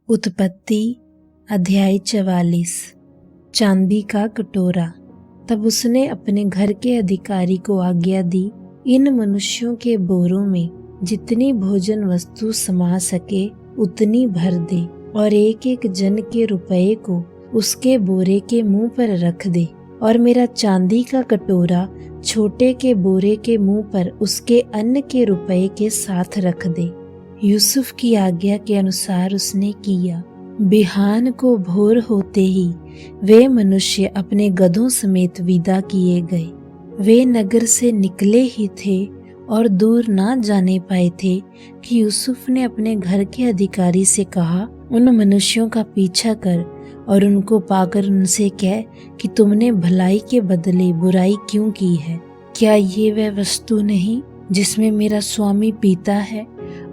उत्पत्ति अध्याय 44। चांदी का कटोरा। तब उसने अपने घर के अधिकारी को आज्ञा दी, इन मनुष्यों के बोरों में जितनी भोजन वस्तु समा सके उतनी भर दे, और एक एक जन के रुपये को उसके बोरे के मुंह पर रख दे, और मेरा चांदी का कटोरा छोटे के बोरे के मुंह पर उसके अन्न के रुपये के साथ रख दे। यूसुफ की आज्ञा के अनुसार उसने किया। बिहान को भोर होते ही वे मनुष्य अपने गधों समेत विदा किए गए। वे नगर से निकले ही थे और दूर ना जाने पाए थे कि यूसुफ ने अपने घर के अधिकारी से कहा, उन मनुष्यों का पीछा कर और उनको पाकर उनसे कह कि तुमने भलाई के बदले बुराई क्यों की है? क्या ये वह वस्तु नहीं जिसमें मेरा स्वामी पीता है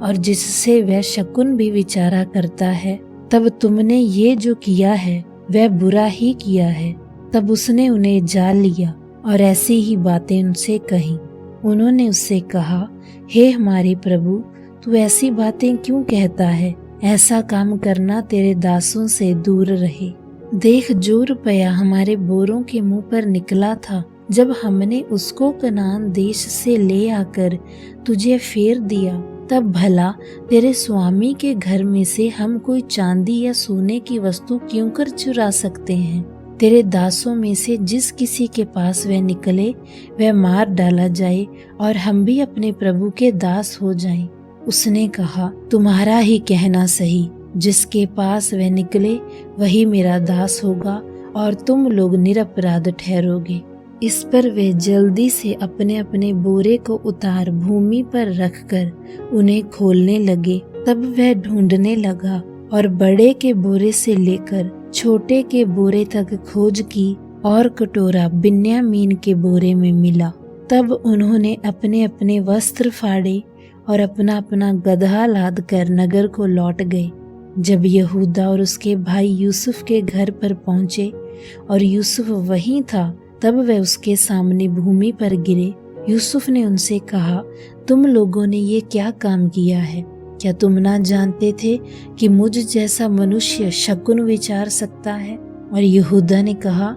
और जिससे वह शकुन भी विचारा करता है? तब तुमने ये जो किया है वह बुरा ही किया है। तब उसने उन्हें जाल लिया और ऐसी ही बातें उनसे कही। उन्होंने उससे कहा, हे हमारे प्रभु, तू ऐसी बातें क्यों कहता है? ऐसा काम करना तेरे दासों से दूर रहे। देख, जो रुपया हमारे बोरों के मुंह पर निकला था, जब हमने उसको कनान देश से ले आकर तुझे फेर दिया, तब भला तेरे स्वामी के घर में से हम कोई चांदी या सोने की वस्तु क्यों कर चुरा सकते हैं? तेरे दासों में से जिस किसी के पास वह निकले वह मार डाला जाए और हम भी अपने प्रभु के दास हो जाएं। उसने कहा, तुम्हारा ही कहना सही, जिसके पास वह निकले वही मेरा दास होगा और तुम लोग निरपराध ठहरोगे। इस पर वे जल्दी से अपने अपने बोरे को उतार भूमि पर रखकर उन्हें खोलने लगे। तब वह ढूंढने लगा और बड़े के बोरे से लेकर छोटे के बोरे तक खोज की और कटोरा बिन्यामीन के बोरे में मिला। तब उन्होंने अपने अपने वस्त्र फाड़े और अपना अपना गदहा लाद कर नगर को लौट गए। जब यहूदा और उसके भाई यूसुफ के घर पर पहुंचे और यूसुफ वहीं था, तब वह उसके सामने भूमि पर गिरे। यूसुफ ने उनसे कहा, तुम लोगों ने ये क्या काम किया है? क्या तुम ना जानते थे कि मुझ जैसा मनुष्य शकुन विचार सकता है? और यहूदा ने कहा,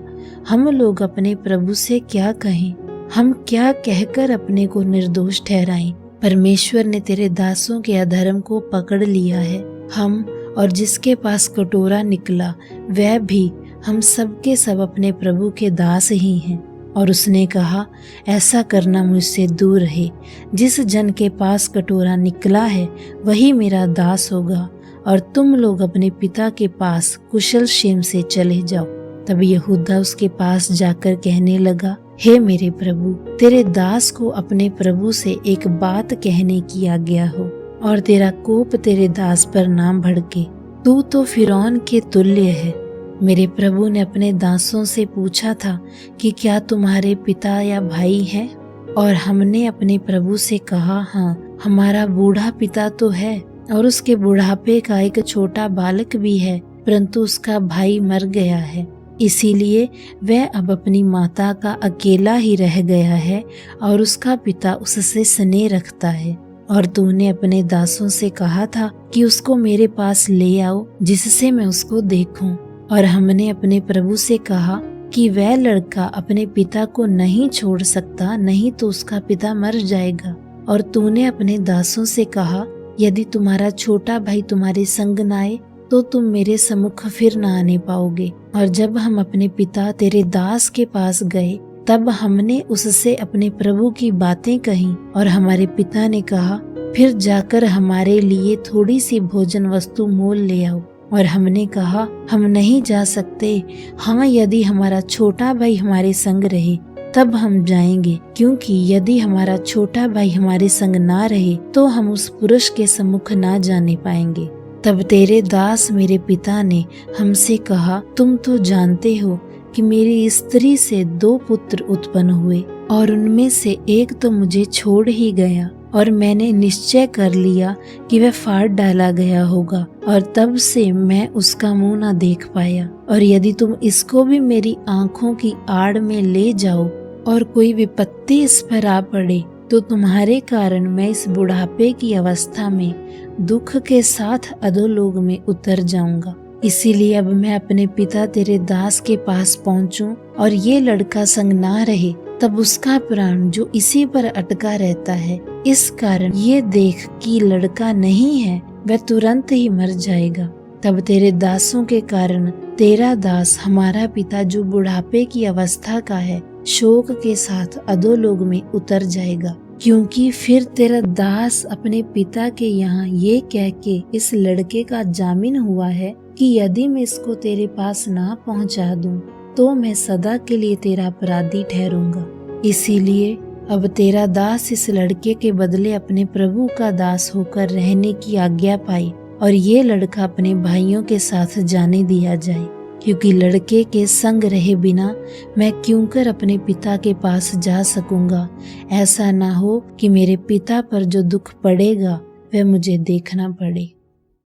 हम लोग अपने प्रभु से क्या कहें? हम क्या कहकर अपने को निर्दोष ठहराएं? परमेश्वर ने तेरे दासों के अधर्म को पकड़ लिया है। हम और जिसके पास कटोरा निकला वह भी, हम सब के सब अपने प्रभु के दास ही हैं। और उसने कहा, ऐसा करना मुझसे दूर रहे। जिस जन के पास कटोरा निकला है वही मेरा दास होगा, और तुम लोग अपने पिता के पास कुशल क्षेम से चले जाओ। तब यहूदा उसके पास जाकर कहने लगा, हे मेरे प्रभु, तेरे दास को अपने प्रभु से एक बात कहने की आज्ञा हो, और तेरा कोप तेरे दास पर ना भड़के। तू तो फिरौन के तुल्य है। मेरे प्रभु ने अपने दासों से पूछा था कि क्या तुम्हारे पिता या भाई हैं? और हमने अपने प्रभु से कहा, हाँ, हमारा बूढ़ा पिता तो है और उसके बुढ़ापे का एक छोटा बालक भी है, परंतु उसका भाई मर गया है, इसीलिए वह अब अपनी माता का अकेला ही रह गया है और उसका पिता उससे स्नेह रखता है। और तूने अपने दासों से कहा था कि उसको मेरे पास ले आओ, जिससे मैं उसको देखूं। और हमने अपने प्रभु से कहा कि वह लड़का अपने पिता को नहीं छोड़ सकता, नहीं तो उसका पिता मर जाएगा। और तूने अपने दासों से कहा, यदि तुम्हारा छोटा भाई तुम्हारे संग न आए तो तुम मेरे सम्मुख फिर न आने पाओगे। और जब हम अपने पिता तेरे दास के पास गए, तब हमने उससे अपने प्रभु की बातें कही, और हमारे पिता ने कहा, फिर जाकर हमारे लिए थोड़ी सी भोजन वस्तु मोल ले आओ। और हमने कहा, हम नहीं जा सकते। हाँ, यदि हमारा छोटा भाई हमारे संग रहे तब हम जाएंगे, क्योंकि यदि हमारा छोटा भाई हमारे संग ना रहे तो हम उस पुरुष के सम्मुख ना जाने पाएंगे। तब तेरे दास मेरे पिता ने हमसे कहा, तुम तो जानते हो कि मेरी स्त्री से 2 पुत्र उत्पन्न हुए, और उनमें से एक तो मुझे छोड़ ही गया, और मैंने निश्चय कर लिया कि वह फाड़ डाला गया होगा, और तब से मैं उसका मुंह न देख पाया। और यदि तुम इसको भी मेरी आंखों की आड़ में ले जाओ और कोई विपत्ति इस पर आ पड़े तो तुम्हारे कारण मैं इस बुढ़ापे की अवस्था में दुख के साथ अधोलोक में उतर जाऊंगा। इसीलिए अब मैं अपने पिता तेरे दास के पास पहुंचूं और ये लड़का संग ना रहे, तब उसका प्राण जो इसी पर अटका रहता है, इस कारण ये देख कि लड़का नहीं है, वह तुरंत ही मर जाएगा। तब तेरे दासों के कारण तेरा दास हमारा पिता जो बुढ़ापे की अवस्था का है, शोक के साथ अधोलोक में उतर जाएगा। क्योंकि फिर तेरा दास अपने पिता के यहाँ ये कह के इस लड़के का जामीन हुआ है कि यदि मैं इसको तेरे पास ना पहुँचा दूं तो मैं सदा के लिए तेरा अपराधी ठहरूंगा। इसीलिए अब तेरा दास इस लड़के के बदले अपने प्रभु का दास होकर रहने की आज्ञा पाए और ये लड़का अपने भाइयों के साथ जाने दिया जाए, क्योंकि लड़के के संग रहे बिना मैं क्योंकर अपने पिता के पास जा सकूंगा। ऐसा ना हो कि मेरे पिता पर जो दुख पड़ेगा वह मुझे देखना पड़े।